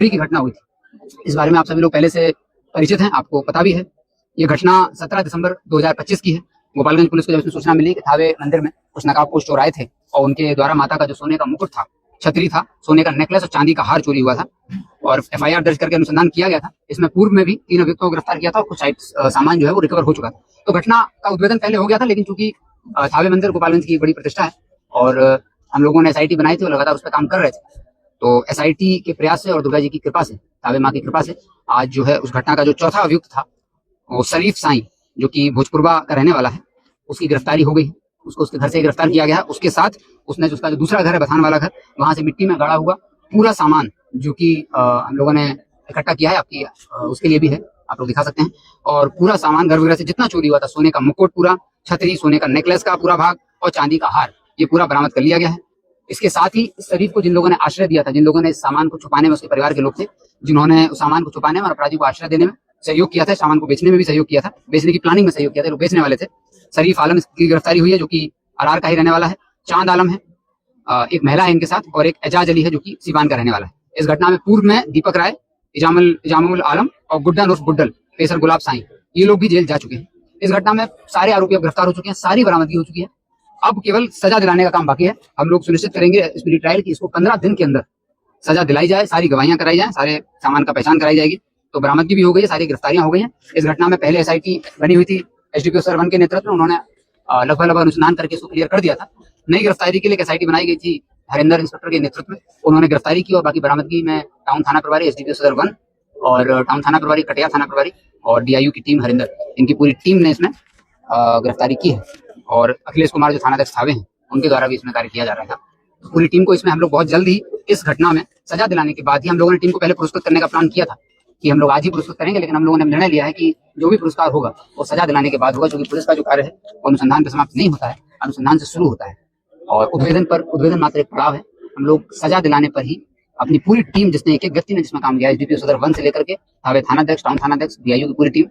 की घटना हुई थी। इस बारे में आप सभी लोग पहले से परिचित हैं, आपको पता भी है। ये घटना 17 दिसंबर 2025 की है। गोपालगंज पुलिस को जब इसमें सूचना मिली कि थावे मंदिर में कुछ नकाबपोश चोर आए थे और उनके द्वारा माता का जो सोने का मुकुट था, छतरी था, सोने का नेकलेस और चांदी का हार चोरी हुआ था और एफआईआर दर्ज करके अनुसंधान किया गया था। इसमें पूर्व में भी 3 अभियुक्तों को गिरफ्तार किया था और कुछ सामान जो है वो रिकवर हो चुका था। तो घटना का उद्भेदन पहले हो गया था, लेकिन चूंकि थावे मंदिर गोपालगंज की बड़ी प्रतिष्ठा है और हम लोगों ने एसआईटी बनाई थी और लगातार उस पर काम कर रहे थे। तो एसआईटी के प्रयास से और दुर्गा जी की कृपा से, थावे माँ की कृपा से आज जो है उस घटना का जो चौथा अभियुक्त था, वो शरीफ साईं, जो कि भोजपुरवा का रहने वाला है, उसकी गिरफ्तारी हो गई। उसको उसके घर से गिरफ्तार किया गया। उसके साथ उसने उसका जो दूसरा घर है, बथान वाला घर, वहां से मिट्टी में गड़ा हुआ पूरा सामान जो कि हम लोगों ने इकट्ठा किया है, आपकी उसके लिए भी है, आप लोग दिखा सकते हैं। और पूरा सामान घर वगैरह से जितना चोरी हुआ था, सोने का मुकुट पूरा, छतरी, सोने का नेकलेस का पूरा भाग और चांदी का हार, ये पूरा बरामद कर लिया गया है। इसके साथ ही शरीफ को जिन लोगों ने आश्रय दिया था, जिन लोगों ने इस सामान को छुपाने में, उसके परिवार के लोग थे जिन्होंने उस सामान को छुपाने में और अपराधी को आश्रय देने में सहयोग किया था, सामान को बेचने में भी सहयोग किया था, बेचने की प्लानिंग में सहयोग किया था, लोग बेचने वाले थे। शरीफ आलम की गिरफ्तारी हुई है, जो कि आरआर का ही रहने वाला है। चांद आलम है, एक महिला है इनके साथ, और एक एजाज अली है जो कि सीवान का रहने वाला है। इस घटना में पूर्व में दीपक राय, इजामुल आलम और गुड्डन उर्फ गुड्डल, पेसर गुलाब साईं, ये लोग भी जेल जा चुके हैं। इस घटना में सारे आरोपी अब गिरफ्तार हो चुके हैं, सारी बरामदगी हो चुकी है। अब केवल सजा दिलाने का काम बाकी है। हम लोग सुनिश्चित करेंगे स्पीडी ट्रायल की इसको 15 दिन के अंदर सजा दिलाई जाए, सारी गवाहियां कराई जाए, सारे सामान का पहचान कराई जाएगी। तो बरामदगी भी हो गई है, सारी गिरफ्तारियां हो गई हैं। इस घटना में पहले एसआईटी बनी हुई थी एसडीपीओ सर 1 के नेतृत्व में, उन्होंने लगभग अनुसंधान करके इसको क्लियर कर दिया था। नई गिरफ्तारी के लिए एसआईटी बनाई गई थी हरिंदर इंस्पेक्टर के नेतृत्व में, उन्होंने गिरफ्तारी की और बाकी बरामदगी में टाउन थाना प्रभारी एसडीपीओ सदर 1 और टाउन थाना प्रभारी, कटिया थाना प्रभारी और डीआईयू की टीम हरिंदर, इनकी पूरी टीम ने इसमें गिरफ्तारी की है। और अखिलेश कुमार जो थानाध्यक्ष थावे हैं, उनके द्वारा भी इसमें कार्य किया जा रहा था। पूरी टीम को इसमें हम लोग बहुत जल्द ही इस घटना में सजा दिलाने के बाद ही, हम लोगों ने टीम को पहले पुरस्कृत करने का प्लान किया था कि हम लोग आज ही पुरस्कृत करेंगे, लेकिन हम लोगों ने निर्णय लिया है कि जो भी पुरस्कार होगा वो सजा दिलाने के बाद होगा, क्योंकि पुलिस का जो कार्य है वो अनुसंधान पे समाप्त नहीं होता है, अनुसंधान से शुरू होता है और उद्भेदन मात्र एक पड़ाव है। हम लोग सजा दिलाने पर ही अपनी पूरी टीम, जिसने एक एक व्यक्ति ने जिसमें काम किया, एसडीपीओ सदर 1 से लेकर के थावे थानाध्यक्ष, टाउन थानाध्यक्ष, डीआईयू की पूरी टीम,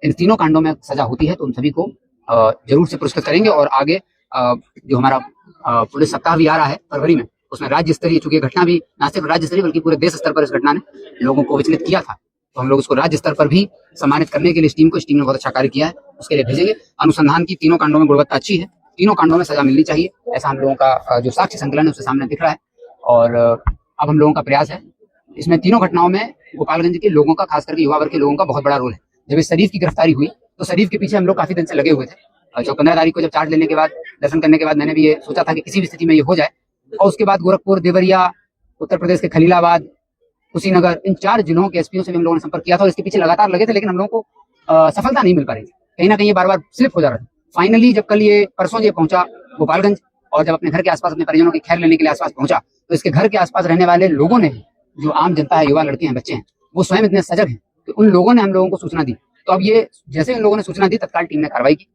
इन तीनों कांडों में सजा होती है तो उन सभी को जरूर से पुरस्कृत करेंगे। और आगे जो हमारा पुलिस सप्ताह भी आ रहा है फरवरी में, उसमें राज्य स्तरीय, चूंकि घटना भी न सिर्फ राज्य स्तरीय बल्कि पूरे देश स्तर पर इस घटना ने लोगों को विचलित किया था, तो हम लोग उसको राज्य स्तर पर भी सम्मानित करने के लिए इस टीम ने बहुत अच्छा कार्य किया है, उसके लिए भेजेंगे। अनुसंधान की तीनों कांडों में गुणवत्ता अच्छी है, तीनों कांडों में सजा मिलनी चाहिए, ऐसा हम लोगों का जो साक्ष्य संकलन है उसके सामने दिख रहा है। और अब हम लोगों का प्रयास है, इसमें तीनों घटनाओं में गोपालगंज के लोगों का, खास करके युवा वर्ग के लोगों का बहुत बड़ा रोल है। जब इस शरीफ की गिरफ्तारी हुई तो शरीफ के पीछे हम लोग काफी दिन से लगे हुए थे। 15 तारीख को जब चार्ज लेने के बाद, दर्शन करने के बाद, मैंने भी ये सोचा था कि किसी भी स्थिति में ये हो जाए। और उसके बाद गोरखपुर, देवरिया, उत्तर प्रदेश के खलीलाबाद, कुशीनगर, इन 4 जिलों के एसपीओ से भी हम लोगों ने संपर्क किया था और इसके पीछे लगातार लगे थे, लेकिन हम लोगों को सफलता नहीं मिल पा रही थी। कहीं ना कहीं ये बार बार स्लिप हो जा रहा था। फाइनली जब कल ये परसों ये पहुंचा गोपालगंज और जब अपने घर के आसपास अपने परिजनों की खैर लेने के लिए आसपास पहुंचा, तो इसके घर के आसपास रहने वाले लोगों ने, जो आम जनता है, युवा लड़के हैं, बच्चे हैं, वो स्वयं इतने सजग हैं कि उन लोगों ने हम लोगों को सूचना दी। तो अब ये जैसे इन लोगों ने सूचना दी, तत्काल टीम ने कार्रवाई की।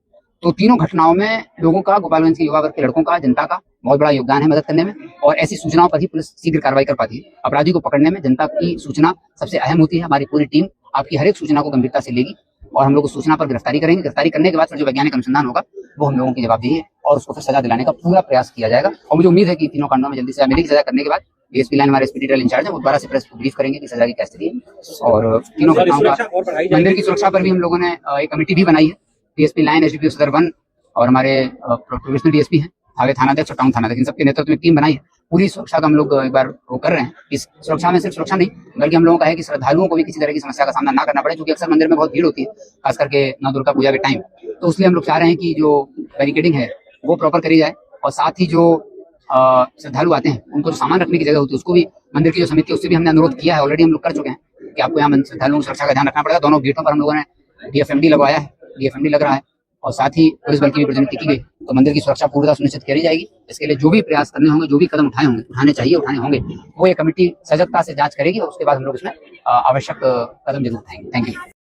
तो तीनों घटनाओं में लोगों का, गोपालगंज के युवा वर्ग के लड़कों का, जनता का बहुत बड़ा योगदान है मदद करने में, और ऐसी सूचनाओं पर ही पुलिस शीघ्र कार्रवाई कर पाती है। अपराधी को पकड़ने में जनता की सूचना सबसे अहम होती है। हमारी पूरी टीम आपकी हर एक सूचना को गंभीरता से लेगी और हम लोग उस सूचना पर गिरफ्तारी करेंगे। गिरफ्तारी करने के बाद फिर जो वैज्ञानिक अनुसंधान होगा वो हम लोगों की जवाबदेही है और उसको फिर सजा दिलाने का पूरा प्रयास किया जाएगा। और मुझे उम्मीद है कि तीनों कांडों में जल्दी सजा मिलेगी। सजा करने के बाद डीएसपी लाइन, हमारे स्पीडी ट्रायल इंचार्ज है, वो दोबारा से प्रेस को ब्रीफ करेंगे कि सजा की क्या स्थिति है। और तीनों घटनाओं का, मंदिर की सुरक्षा पर भी हम लोगों ने एक कमेटी भी बनाई है। डीएसपी लाइन, एसडीपीओ सदर 1 और हमारे प्रोफेशनल डीएसपी हैं, थावे थानाध्यक्ष और टाउन थानाध्यक्ष, इन सबके नेतृत्व में टीम बनाई है। पूरी सुरक्षा का हम लोग एक बार वो कर रहे हैं। इस सुरक्षा में सिर्फ सुरक्षा नहीं, बल्कि हम लोगों का है कि श्रद्धालुओं को भी किसी तरह की समस्या का सामना ना करना पड़े, क्योंकि अक्सर मंदिर में बहुत भीड़ होती है, खास करके नौ दुर्गा पूजा के टाइम। तो इसलिए हम लोग चाह रहे हैं कि जो बैरिकेडिंग है वो प्रॉपर करी जाए, और साथ ही जो श्रद्धालु आते हैं उनको जो सामान रखने की जगह होती है, उसको भी मंदिर की जो समिति है उससे भी हमने अनुरोध किया है, ऑलरेडी हम लोग कर चुके हैं कि आपको यहाँ श्रद्धालुओं की सुरक्षा का ध्यान रखना पड़ेगा। दोनों गेटों पर हम लोगों ने डीएफएमडी लगवाया है, डीएफएमडी लग रहा है, और साथ ही पुलिस बल की भी प्रतिनियुक्ति की गई। तो मंदिर की सुरक्षा पूर्णतः सुनिश्चित करी जाएगी। इसके लिए जो भी प्रयास करने होंगे, जो भी कदम उठाने होंगे, वो ये कमेटी सजगता से जांच करेगी और उसके बाद हम लोग इसमें आवश्यक कदम जरूर उठाएंगे। Thank you.